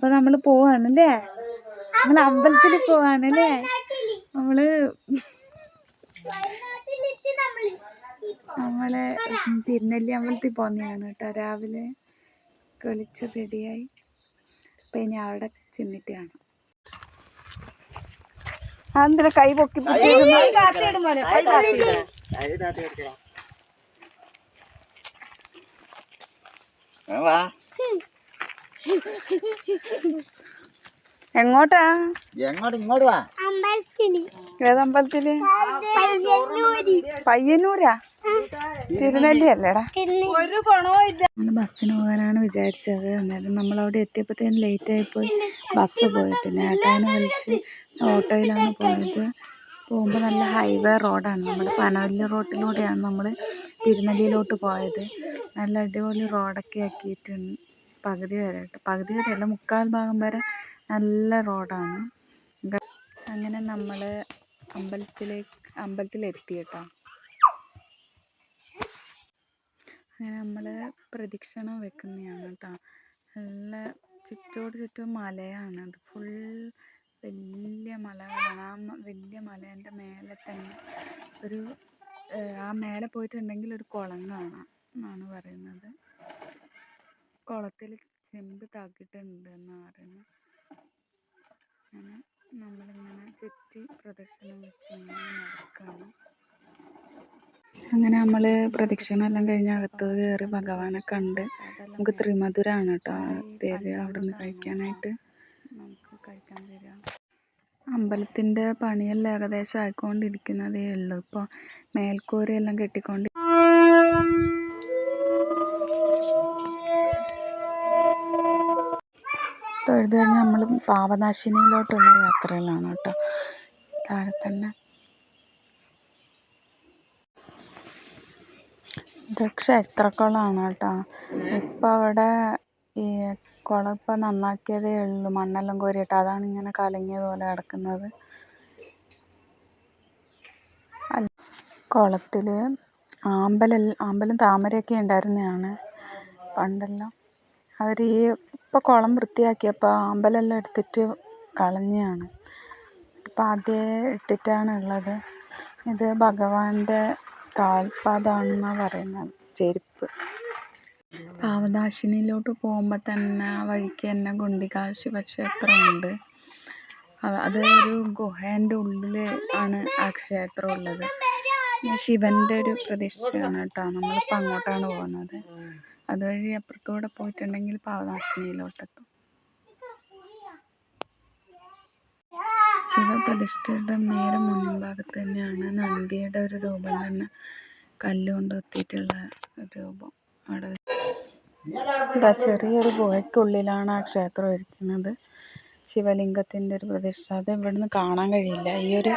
അപ്പൊ നമ്മള് പോവാണല്ലേ, നമ്മള് അമ്പലത്തിൽ പോവാണല്ലേ. നമ്മള് തിരുനെല്ലി അമ്പലത്തിൽ പോന്നെയാണ് കേട്ടോ. രാവിലെ കുളിച്ച് റെഡിയായി. അപ്പൊ ഇനി അവിടെ ചെന്നിട്ട് കാണാം. അതെന്തിനാ കൈ പൊക്കി എങ്ങോട്ടാ? ഇങ്ങോട്ട് വാ. ഏതമ്പലത്തില്? പയ്യന്നൂരാ? തിരുനെല്ലി അല്ലേടാ? ബസ്സിന് പോകാനാണ് വിചാരിച്ചത്. അന്നേരം നമ്മളവിടെ എത്തിയപ്പോഴത്തേനും ലേറ്റായിപ്പോയി. ബസ് പോയി. പിന്നെ ഏട്ടാനെ വിളിച്ച് ഓട്ടോയിലാണ് പോയത്. പോകുമ്പോൾ നല്ല ഹൈവേ റോഡാണ്. നമ്മുടെ പനവല്ലി റോട്ടിലൂടെയാണ് നമ്മൾ തിരുനെല്ലിയിലോട്ട് പോയത്. നല്ല അടിപൊളി റോഡൊക്കെ ആക്കിയിട്ടുണ്ട്. പകുതി വരെയല്ല, 3/4 ഭാഗം വരെ നല്ല റോഡാണ്. അങ്ങനെ നമ്മൾ അമ്പലത്തിലെത്തി കേട്ടോ. അങ്ങനെ നമ്മൾ പ്രദക്ഷിണം വെക്കുന്നതാണ് കേട്ടോ. നല്ല ചുറ്റും മലയാണ്. അത് ഫുൾ വലിയ മലകളാണ്. ആ വലിയ മലേൻ്റെ മേലെ തന്നെ ആ മേലെ പോയിട്ടുണ്ടെങ്കിൽ ഒരു കുളം കാണാം എന്നാണ് പറയുന്നത്. കുളത്തിൽ ചെമ്പ് താക്കിയിട്ടുണ്ട് എന്നാണ് പറയുന്നത്. അങ്ങനെ നമ്മളിങ്ങനെ ചുറ്റി പ്രദക്ഷിണം വെച്ച് ഇങ്ങനെ നടക്കുകയാണ്. അങ്ങനെ നമ്മൾ പ്രദക്ഷിണം എല്ലാം കഴിഞ്ഞ് അകത്ത് കയറി ഭഗവാനെ കണ്ട് നമുക്ക് ത്രിമധുരാണ് കേട്ടോ തരിക അവിടെ നിന്ന് കഴിക്കാനായിട്ട്. നമുക്ക് കഴിക്കാൻ തരിക. അമ്പലത്തിൻ്റെ പണിയെല്ലാം ഏകദേശം ആയിക്കൊണ്ടിരിക്കുന്നതേ ഉള്ളൂ. ഇപ്പോൾ മേൽക്കൂരയെല്ലാം കെട്ടിക്കൊണ്ട് തൊഴുത് കഴിഞ്ഞ് നമ്മൾ പാപനാശിനിയിലോട്ടുള്ള യാത്രയിലാണ് കേട്ടോ. താഴെ തന്നെ ഇത് ക്ഷേത്രക്കുളമാണ് കേട്ടോ. ഇപ്പം അവിടെ ഈ കുളം ഇപ്പം നന്നാക്കിയതേ ഉള്ളൂ. മണ്ണെല്ലാം കോരിയിട്ട് അതാണ് ഇങ്ങനെ കലങ്ങിയത് പോലെ കിടക്കുന്നത്. കുളത്തിൽ ആമ്പലും താമരയൊക്കെ ഉണ്ടായിരുന്നതാണ് പണ്ടെല്ലാം. അവർ ഇപ്പം കുളം വൃത്തിയാക്കിയപ്പോൾ ആമ്പലെല്ലാം എടുത്തിട്ട് കളഞ്ഞാണ്. ഇപ്പം അതേ ഇട്ടിട്ടാണ് ഉള്ളത്. ഇത് ഭഗവാന്റെ കാൽപാദമാണെന്നാണ് പറയുന്നത്, ചെരുപ്പ്. പാപനാശിനിയിലോട്ട് പോകുമ്പോൾ തന്നെ ആ വഴിക്ക് തന്നെ ഗുണ്ടിക ശിവക്ഷേത്രമുണ്ട്. അത് ഒരു ഗുഹേൻ്റെ ഉള്ളിൽ ആണ് ആ ക്ഷേത്രം ഉള്ളത്. ശിവൻ്റെ ഒരു പ്രതിഷ്ഠയാണ് കേട്ടോ. നമ്മളിപ്പോൾ അങ്ങോട്ടാണ് പോകുന്നത്. അതുവഴി അപ്പുറത്തൂടെ പോയിട്ടുണ്ടെങ്കിൽ പാപനാശിനിയിലോട്ടെത്തും. ശിവപ്രതിഷ്ഠയുടെ നേരെ മുൻഭാഗത്ത് തന്നെയാണ് നന്ദിയുടെ ഒരു രൂപം തന്നെ കല്ലുകൊണ്ട് ഒത്തിയിട്ടുള്ള രൂപം അവിടെ. ചെറിയൊരു ഗുഹയ്ക്കുള്ളിലാണ് ആ ക്ഷേത്രം ഇരിക്കുന്നത്. ശിവലിംഗത്തിൻ്റെ ഒരു പ്രതിഷ്ഠ. അത് ഇവിടുന്ന് കാണാൻ കഴിയില്ല. ഈ ഒരു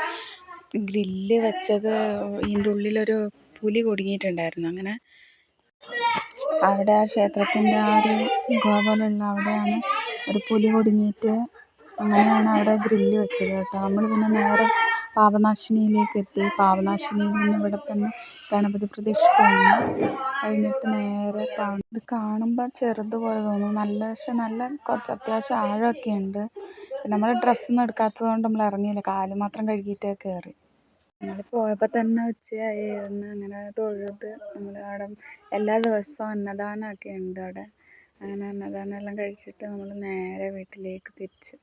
ഗ്രില്ല് വെച്ചത് ഇതിൻ്റെ ഉള്ളിലൊരു പുലി കുടുങ്ങിയിട്ടുണ്ടായിരുന്നു. അങ്ങനെ അവിടെ ആ ക്ഷേത്രത്തിൻ്റെ ആ ഒരു ഗുഹ പോലെയുള്ള അവിടെയാണ് ഒരു പുലി കുടുങ്ങിയിട്ട്, അങ്ങനെയാണ് അവിടെ ഗ്രില്ല് വെച്ചത് കേട്ടോ. നമ്മൾ പിന്നെ നേരെ പാപനാശിനിയിലേക്ക് എത്തി. പാപനാശിനിയിൽ നിന്ന് ഇവിടെ തന്നെ ഗണപതി പ്രതിഷ്ഠയാണ്. കഴിഞ്ഞിട്ട് നേരെ ഇത് കാണുമ്പോൾ ചെറുതുപോലെ തോന്നും. പക്ഷെ നല്ല കുറച്ച് അത്യാവശ്യം ആഴമൊക്കെ ഉണ്ട്. നമ്മൾ ഡ്രസ്സൊന്നും എടുക്കാത്തത് കൊണ്ട് നമ്മൾ ഇറങ്ങിയില്ല. കാല് മാത്രം കഴുകിയിട്ടേ കയറി. നമ്മൾ പോയപ്പോൾ തന്നെ ഉച്ചയായിരുന്നു. അങ്ങനെ തൊഴുത് നമ്മൾ അവിടെ എല്ലാ ദിവസവും അന്നദാനമൊക്കെ ഉണ്ട് അവിടെ. അങ്ങനെ അന്നദാനം എല്ലാം കഴിച്ചിട്ട് നമ്മൾ നേരെ വീട്ടിലേക്ക് തിരിച്ചു.